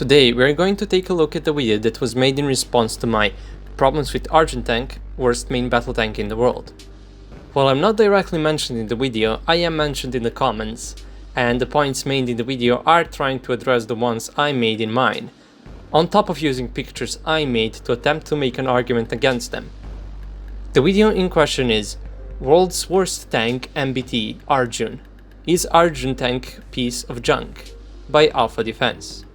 Today we're going to take a look at the video that was made in response to my problems with Arjun tank, worst main battle tank in the world. While I'm not directly mentioned in the video, I am mentioned in the comments, and the points made in the video are trying to address the ones I made in mine, on top of using pictures I made to attempt to make an argument against them. The video in question is World's Worst Tank MBT Arjun. Is Arjun tank piece of junk? By Alpha Defense.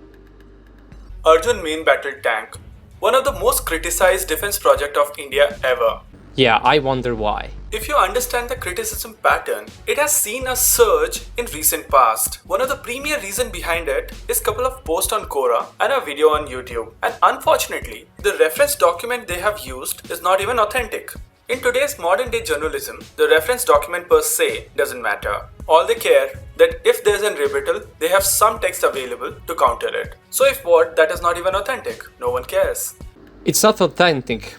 Arjun main battle tank, one of the most criticized defense project of India ever. Yeah, I wonder why. If you understand the criticism pattern, it has seen a surge in recent past. One of the premier reason behind it is couple of posts on Quora and a video on YouTube. And unfortunately, the reference document they have used is not even authentic. In today's modern day journalism, the reference document per se doesn't matter. All they care that if there's a rebuttal, they have some text available to counter it. So if what, that is not even authentic, no one cares. It's not authentic.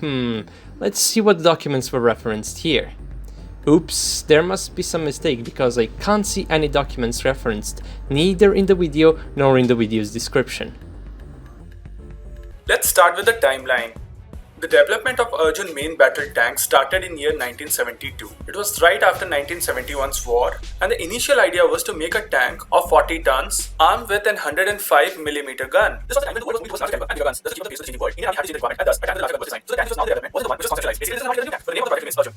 Let's see what documents were referenced here. Oops, there must be some mistake because I can't see any documents referenced, neither in the video nor in the video's description. Let's start with the timeline. The development of Arjun main battle tank started in year 1972. It was right after 1971's war, and the initial idea was to make a tank of 40 tons armed with an 105mm gun. This was the time when the world was moving towards larger caliber guns. This was the case of the changing world. India had to change its requirement, and thus a tank with a larger gun was designed. So the tank which was now the development was the one which was conceptualized. Basically, this is a new tank, but the name of the project remains Arjun.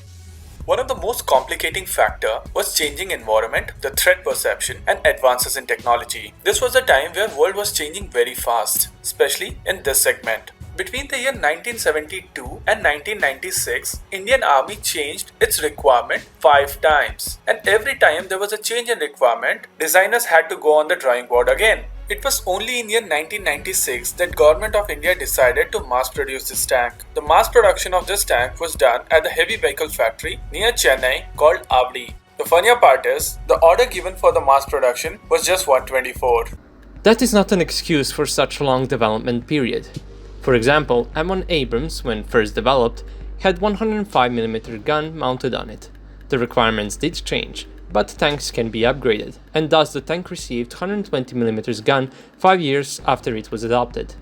One of the most complicating factor was changing environment, the threat perception, and advances in technology. This was a time where world was changing very fast, especially in this segment. Between the year 1972 and 1996, Indian Army changed its requirement 5 times. And every time there was a change in requirement, designers had to go on the drawing board again. It was only in year 1996 that Government of India decided to mass produce this tank. The mass production of this tank was done at the heavy vehicle factory near Chennai called Avdi. The funnier part is, the order given for the mass production was just 124. That is not an excuse for such a long development period. For example, M1 Abrams, when first developed, had 105mm gun mounted on it. The requirements did change, but tanks can be upgraded, and thus the tank received 120mm gun 5 years after it was adopted.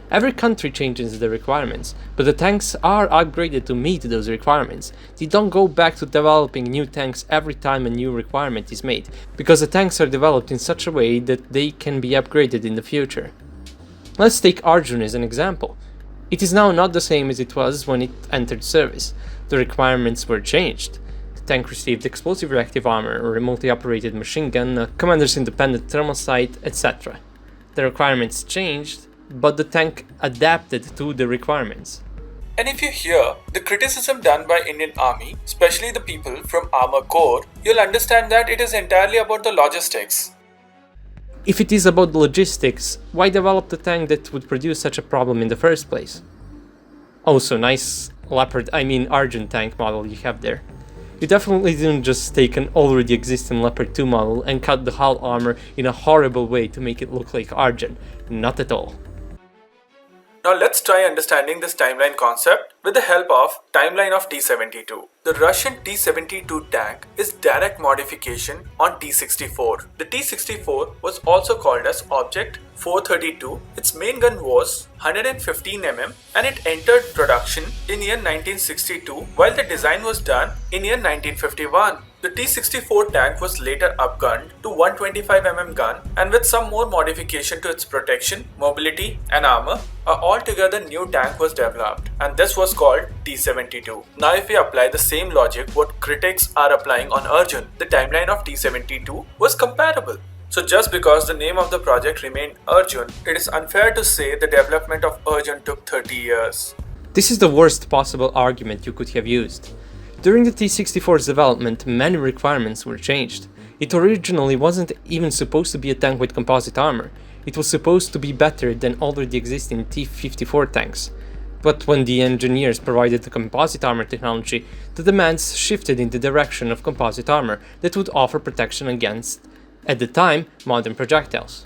Every country changes the requirements, but the tanks are upgraded to meet those requirements. They don't go back to developing new tanks every time a new requirement is made, because the tanks are developed in such a way that they can be upgraded in the future. Let's take Arjun as an example. It is now not the same as it was when it entered service. The requirements were changed. The tank received explosive reactive armor, a remotely operated machine gun, a commander's independent thermal sight, etc. The requirements changed, but the tank adapted to the requirements. And if you hear the criticism done by Indian Army, especially the people from Armor Corps, you'll understand that it is entirely about the logistics. If it is about the logistics, why develop the tank that would produce such a problem in the first place? Also, nice Arjun tank model you have there. You definitely didn't just take an already existing Leopard 2 model and cut the hull armor in a horrible way to make it look like Arjun. Not at all. Now let's try understanding this timeline concept with the help of timeline of T-72. The Russian T-72 tank is direct modification on T-64. The T-64 was also called as Object 432. Its main gun was 115mm and it entered production in year 1962 while the design was done in year 1951. The T-64 tank was later upgunned to 125mm gun and with some more modification to its protection, mobility and armor, a altogether new tank was developed and this was called T-72. Now if we apply the same logic what critics are applying on Arjun, the timeline of T-72 was comparable. So just because the name of the project remained Arjun, it is unfair to say the development of Arjun took 30 years. This is the worst possible argument you could have used. During the T-64's development, many requirements were changed. It originally wasn't even supposed to be a tank with composite armor. It was supposed to be better than already existing T-54 tanks. But when the engineers provided the composite armor technology, the demands shifted in the direction of composite armor that would offer protection against, at the time, modern projectiles.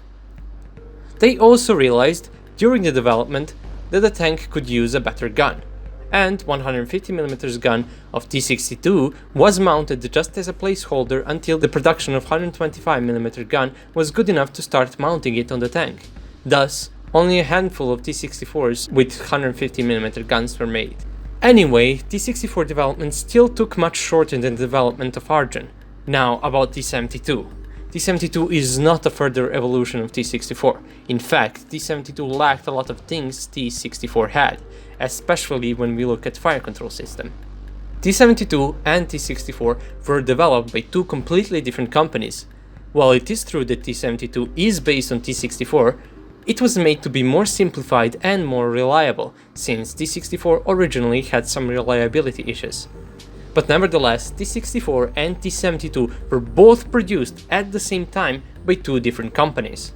They also realized, during the development, that the tank could use a better gun. And 150mm gun of T-62 was mounted just as a placeholder until the production of 125mm gun was good enough to start mounting it on the tank. Thus, only a handful of T-64s with 150mm guns were made. Anyway, T-64 development still took much shorter than the development of Arjun. Now about T-72. T-72 is not a further evolution of T-64. In fact, T-72 lacked a lot of things T-64 had, especially when we look at fire control system. T-72 and T-64 were developed by two completely different companies. While it is true that T-72 is based on T-64, it was made to be more simplified and more reliable, since T-64 originally had some reliability issues. But nevertheless, T-64 and T-72 were both produced at the same time by two different companies.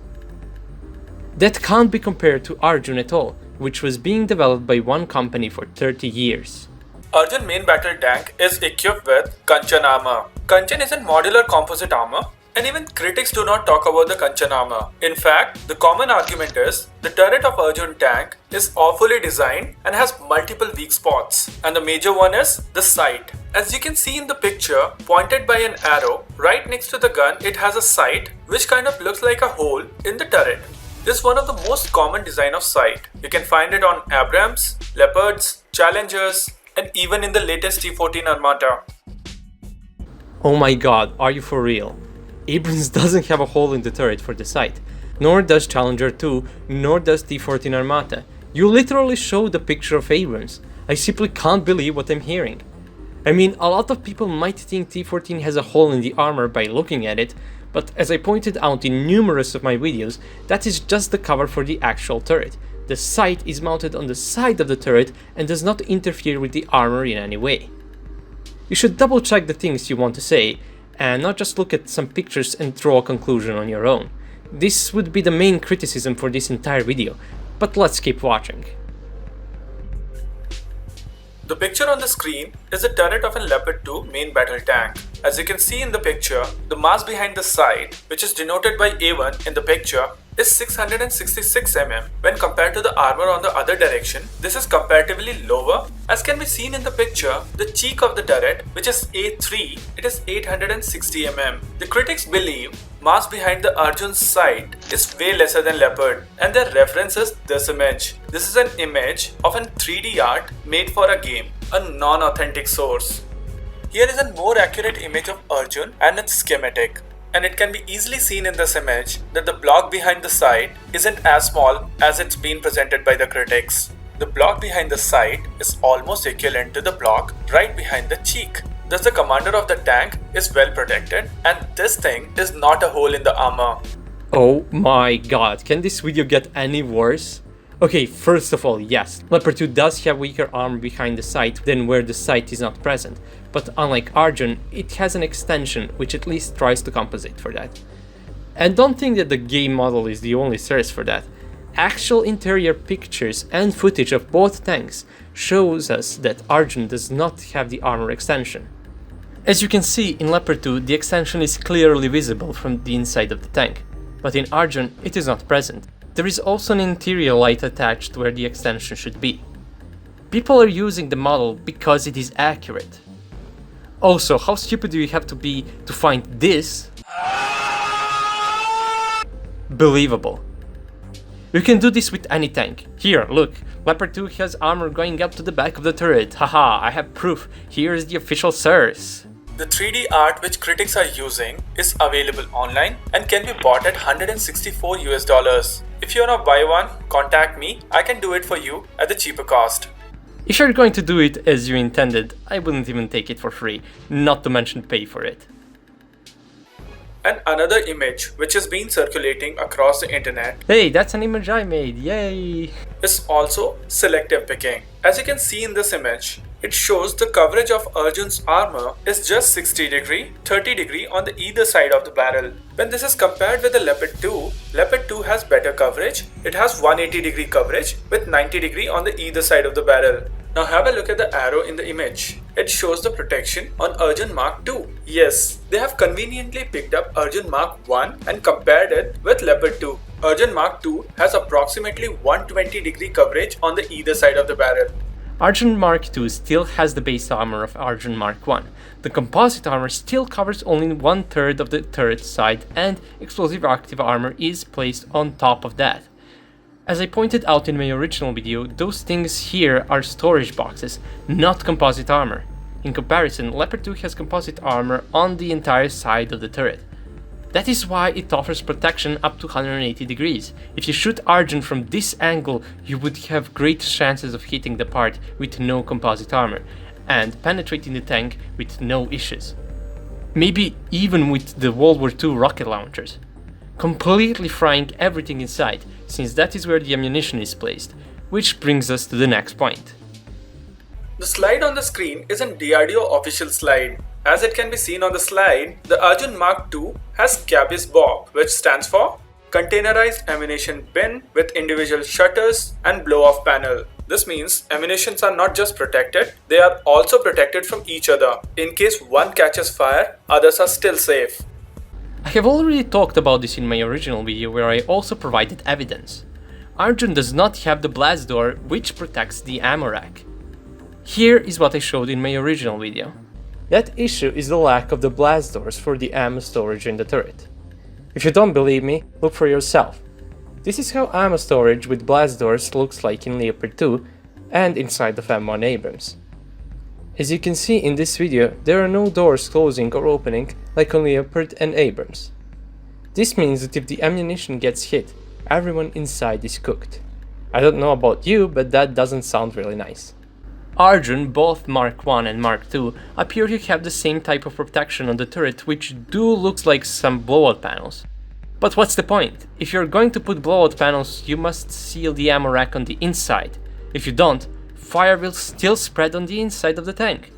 That can't be compared to Arjun at all, which was being developed by one company for 30 years. Arjun main battle tank is equipped with Kanchan armor. Kanchan is a modular composite armor, and even critics do not talk about the Kanchan armor. In fact, the common argument is the turret of Arjun tank is awfully designed and has multiple weak spots. And the major one is the sight. As you can see in the picture, pointed by an arrow, right next to the gun it has a sight which kind of looks like a hole in the turret. This is one of the most common design of sight. You can find it on Abrams, Leopards, Challengers, and even in the latest T-14 Armata. Oh my god, are you for real? Abrams doesn't have a hole in the turret for the sight, nor does Challenger 2, nor does T-14 Armata. You literally showed a picture of Abrams. I simply can't believe what I'm hearing. I mean, a lot of people might think T-14 has a hole in the armor by looking at it, but as I pointed out in numerous of my videos, that is just the cover for the actual turret. The sight is mounted on the side of the turret and does not interfere with the armor in any way. You should double check the things you want to say, and not just look at some pictures and draw a conclusion on your own. This would be the main criticism for this entire video, but let's keep watching. The picture on the screen is the turret of a Leopard 2 main battle tank. As you can see in the picture, the mass behind the sight, which is denoted by A1 in the picture, is 666 mm. When compared to the armor on the other direction, this is comparatively lower. As can be seen in the picture, the cheek of the turret, which is A3, it is 860 mm. The critics believe mass behind the Arjun's sight is way lesser than Leopard, and their reference is this image. This is an image of a 3D art made for a game, a non-authentic source. Here is a more accurate image of Arjun and its schematic. And it can be easily seen in this image that the block behind the sight isn't as small as it's been presented by the critics. The block behind the sight is almost equivalent to the block right behind the cheek. Thus the commander of the tank is well protected, and this thing is not a hole in the armor. Oh my god, can this video get any worse? Okay, first of all, yes, Leopard 2 does have weaker armor behind the sight than where the sight is not present, but unlike Arjun, it has an extension which at least tries to compensate for that. And don't think that the game model is the only source for that. Actual interior pictures and footage of both tanks shows us that Arjun does not have the armor extension. As you can see in Leopard 2, the extension is clearly visible from the inside of the tank, but in Arjun it is not present. There is also an interior light attached where the extension should be. People are using the model because it is accurate. Also, how stupid do you have to be to find this believable? You can do this with any tank. Here, look, Leopard 2 has armor going up to the back of the turret. Haha, I have proof. Here is the official source. The 3D art which critics are using is available online and can be bought at $164 US. If you wanna buy one, contact me. I can do it for you at the cheaper cost. If you're going to do it as you intended, I wouldn't even take it for free, not to mention pay for it. And another image which has been circulating across the internet, Hey, that's an image I made, yay! is also selective picking. As you can see in this image, it shows the coverage of Arjun's armor is just 60 degree, 30 degree on the either side of the barrel. When this is compared with the Leopard 2 has better coverage. It has 180 degree coverage with 90 degree on the either side of the barrel. Now have a look at the arrow in the image. It shows the protection on Arjun Mark II. Yes, they have conveniently picked up Arjun Mark I and compared it with Leopard 2. Arjun Mark II has approximately 120 degree coverage on the either side of the barrel. Arjun Mark II still has the base armor of Arjun Mark I. The composite armor still covers only 1/3 of the turret side, and explosive active armor is placed on top of that. As I pointed out in my original video, those things here are storage boxes, not composite armor. In comparison, Leopard 2 has composite armor on the entire side of the turret. That is why it offers protection up to 180 degrees. If you shoot Arjun from this angle, you would have great chances of hitting the part with no composite armor, and penetrating the tank with no issues. Maybe even with the World War II rocket launchers. Completely frying everything inside, since that is where the ammunition is placed, which brings us to the next point. The slide on the screen is a DRDO official slide. As it can be seen on the slide, the Arjun Mark II has Cabis Bob, which stands for Containerized Ammunition Bin with individual shutters and blow-off panel. This means ammunitions are not just protected, they are also protected from each other. In case one catches fire, others are still safe. I have already talked about this in my original video where I also provided evidence. Arjun does not have the blast door which protects the ammo rack. Here is what I showed in my original video. That issue is the lack of the blast doors for the ammo storage in the turret. If you don't believe me, look for yourself. This is how ammo storage with blast doors looks like in Leopard 2 and inside of M1 Abrams. As you can see in this video, there are no doors closing or opening like on Leopard and Abrams. This means that if the ammunition gets hit, everyone inside is cooked. I don't know about you, but that doesn't sound really nice. Arjun, both Mark 1 and Mark 2, appear to have the same type of protection on the turret, which do looks like some blowout panels. But what's the point? If you're going to put blowout panels, you must seal the ammo rack on the inside. If you don't, fire will still spread on the inside of the tank.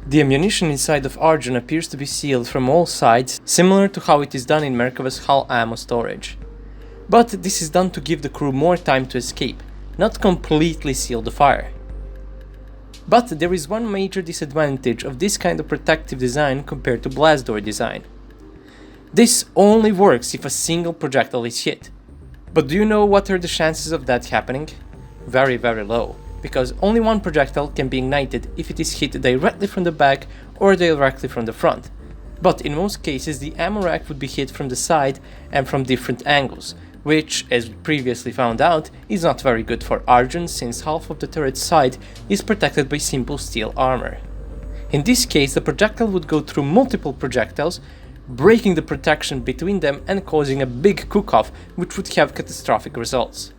The ammunition inside of Arjun appears to be sealed from all sides, similar to how it is done in Merkava's hull ammo storage. But this is done to give the crew more time to escape, not completely seal the fire. But there is one major disadvantage of this kind of protective design compared to blast door design. This only works if a single projectile is hit. But do you know what are the chances of that happening? Very low, because only one projectile can be ignited if it is hit directly from the back or directly from the front. But in most cases the ammo rack would be hit from the side and from different angles, which, as we previously found out, is not very good for Arjun since half of the turret's side is protected by simple steel armor. In this case, the projectile would go through multiple projectiles, breaking the protection between them and causing a big cook-off which would have catastrophic results.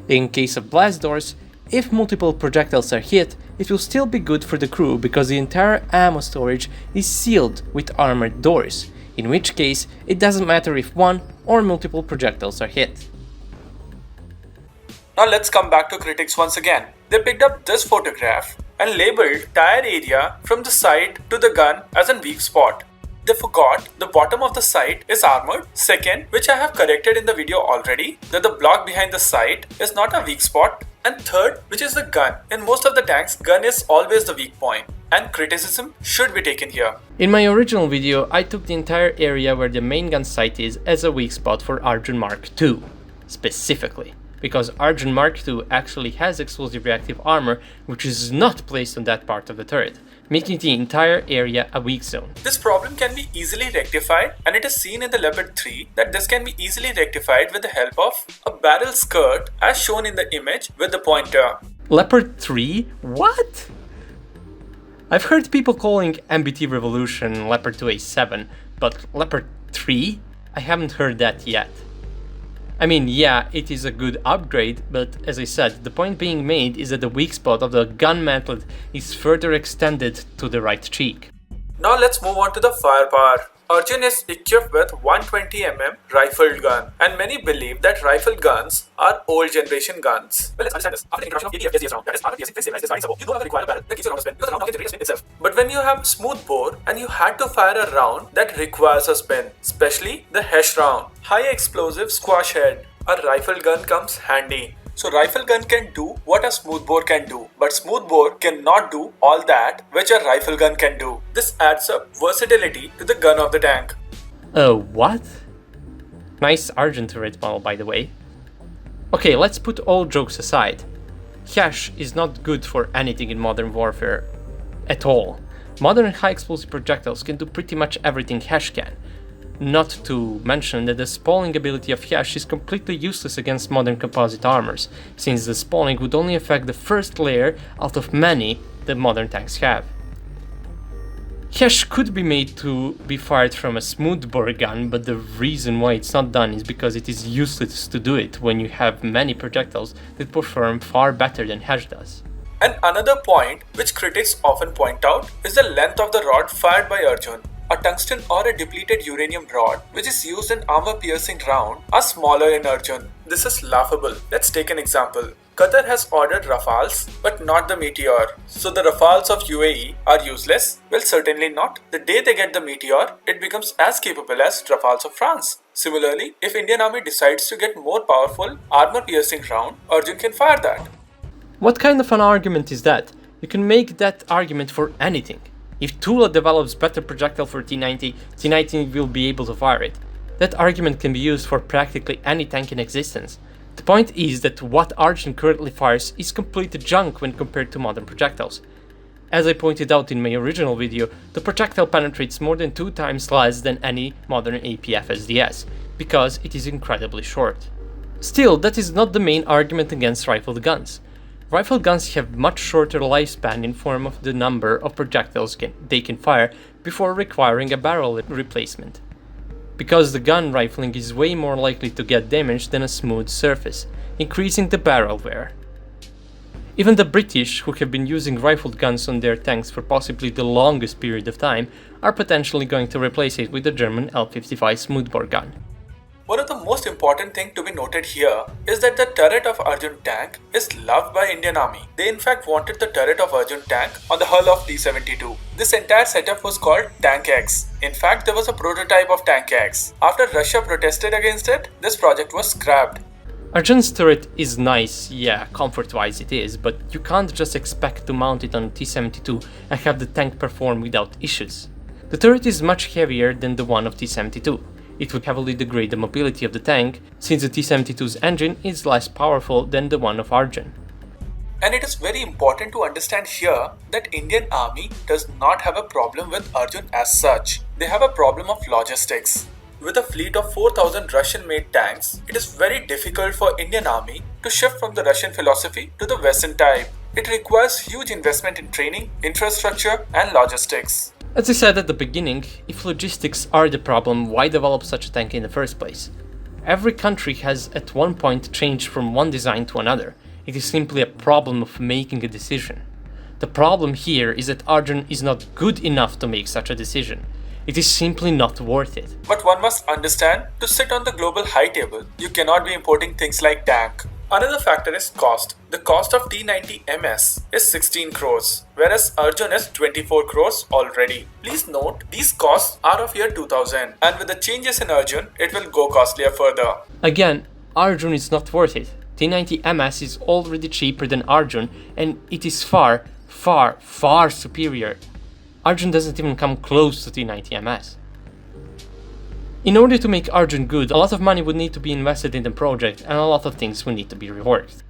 In case of blast doors, if multiple projectiles are hit, it will still be good for the crew because the entire ammo storage is sealed with armored doors, in which case it doesn't matter if one or multiple projectiles are hit. Now let's come back to critics once again. They picked up this photograph and labeled tire area from the side to the gun as a weak spot. They forgot the bottom of the sight is armored. Second, which I have corrected in the video already, that the block behind the sight is not a weak spot. And third, which is the gun. In most of the tanks, gun is always the weak point, and criticism should be taken here. In my original video, I took the entire area where the main gun sight is as a weak spot for Arjun Mark II, specifically, because Arjun Mark II actually has explosive reactive armor which is not placed on that part of the turret, making the entire area a weak zone. This problem can be easily rectified, and it is seen in the Leopard 3 that this can be easily rectified with the help of a barrel skirt as shown in the image with the pointer. Leopard 3? What? I've heard people calling MBT Revolution Leopard 2A7, but Leopard 3? I haven't heard that yet. I mean, yeah, it is a good upgrade, but as I said, the point being made is that the weak spot of the gun mantlet is further extended to the right cheek. Now let's move on to the firepower. Arjun is equipped with 120mm rifled gun, and many believe that rifle guns are old generation guns. Well, let's understand this. After the introduction of ADF, SDF round, that is armor piercing, face stabilized, this sabo, you no longer require a barrel that gives you a round of spin because the round can generate a spin itself. But when you have smooth bore and you had to fire a round that requires a spin, especially the Hesh round, high explosive squash head, a rifle gun comes handy. So rifle gun can do what a smoothbore can do, but smoothbore cannot do all that which a rifle gun can do. This adds up versatility to the gun of the tank. What? Nice Arjun turret model, by the way. Okay, let's put all jokes aside. Hesh is not good for anything in modern warfare at all. Modern high explosive projectiles can do pretty much everything Hesh can. Not to mention that the spalling ability of Yash is completely useless against modern composite armors, since the spalling would only affect the first layer out of many that modern tanks have. Yash could be made to be fired from a smoothbore gun, but the reason why it's not done is because it is useless to do it when you have many projectiles that perform far better than Yash does. And another point which critics often point out is the length of the rod fired by Arjun. A tungsten or a depleted uranium rod, which is used in armor-piercing round, are smaller in Arjun. This is laughable. Let's take an example. Qatar has ordered Rafales, but not the Meteor. So the Rafales of UAE are useless? Well, certainly not. The day they get the Meteor, it becomes as capable as Rafales of France. Similarly, if Indian Army decides to get more powerful armor-piercing round, Arjun can fire that. What kind of an argument is that? You can make that argument for anything. If Tula develops better projectile for T-90, T-90 will be able to fire it. That argument can be used for practically any tank in existence. The point is that what Arjun currently fires is complete junk when compared to modern projectiles. As I pointed out in my original video, the projectile penetrates more than 2 times less than any modern APF SDS, because it is incredibly short. Still, that is not the main argument against rifled guns. Rifle guns have much shorter lifespan in form of the number of projectiles they can fire before requiring a barrel replacement. Because the gun rifling is way more likely to get damaged than a smooth surface, increasing the barrel wear. Even the British, who have been using rifled guns on their tanks for possibly the longest period of time, are potentially going to replace it with the German L55 smoothbore gun. One of the most important things to be noted here is that the turret of Arjun tank is loved by Indian Army. They in fact wanted the turret of Arjun tank on the hull of T-72. This entire setup was called Tank X. In fact, there was a prototype of Tank X. After Russia protested against it, this project was scrapped. Arjun's turret is nice, yeah, comfort-wise it is, but you can't just expect to mount it on a T-72 and have the tank perform without issues. The turret is much heavier than the one of T-72. It would heavily degrade the mobility of the tank, since the T-72's engine is less powerful than the one of Arjun. And it is very important to understand here that Indian Army does not have a problem with Arjun as such. They have a problem of logistics. With a fleet of 4,000 Russian-made tanks, it is very difficult for Indian Army to shift from the Russian philosophy to the Western type. It requires huge investment in training, infrastructure, and logistics. As I said at the beginning, if logistics are the problem, why develop such a tank in the first place? Every country has at one point changed from one design to another. It is simply a problem of making a decision. The problem here is that Arjun is not good enough to make such a decision. It is simply not worth it. But one must understand, to sit on the global high table, you cannot be importing things like tank. Another factor is cost. The cost of T-90 MS is 16 crores, whereas Arjun is 24 crores already. Please note, these costs are of year 2000, and with the changes in Arjun, it will go costlier further. Again, Arjun is not worth it. T-90 MS is already cheaper than Arjun, and it is far, far, far superior. Arjun doesn't even come close to T-90 MS. In order to make Arjun good, a lot of money would need to be invested in the project and a lot of things would need to be reworked.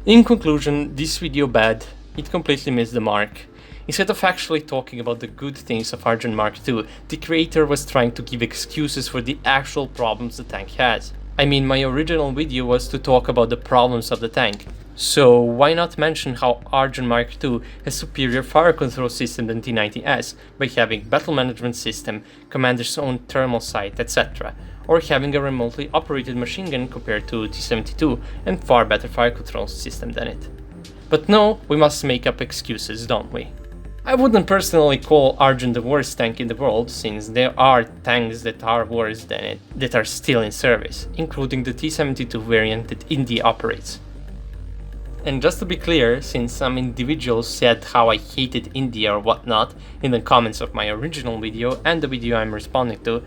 In conclusion, this video bad, it completely missed the mark. Instead of actually talking about the good things of Arjun Mark II, the creator was trying to give excuses for the actual problems the tank has. I mean, my original video was to talk about the problems of the tank. So why not mention how Arjun Mark II has superior fire control system than T-90S by having battle management system, commander's own thermal sight, etc. Or having a remotely operated machine gun compared to T-72 and far better fire control system than it. But no, we must make up excuses, don't we? I wouldn't personally call Arjun the worst tank in the world, since there are tanks that are worse than it that are still in service, including the T-72 variant that India operates. And just to be clear, since some individuals said how I hated India or whatnot in the comments of my original video and the video I'm responding to,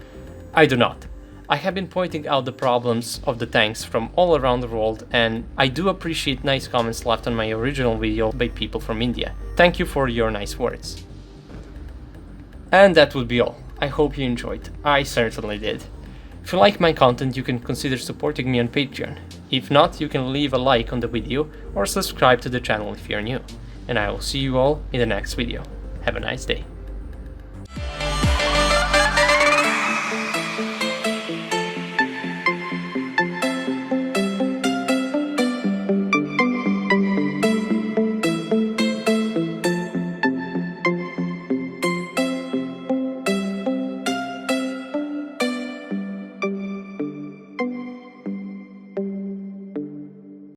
I do not. I have been pointing out the problems of the tanks from all around the world, and I do appreciate nice comments left on my original video by people from India. Thank you for your nice words. And that would be all. I hope you enjoyed. I certainly did. If you like my content, you can consider supporting me on Patreon. If not, you can leave a like on the video or subscribe to the channel if you're new. And I will see you all in the next video. Have a nice day.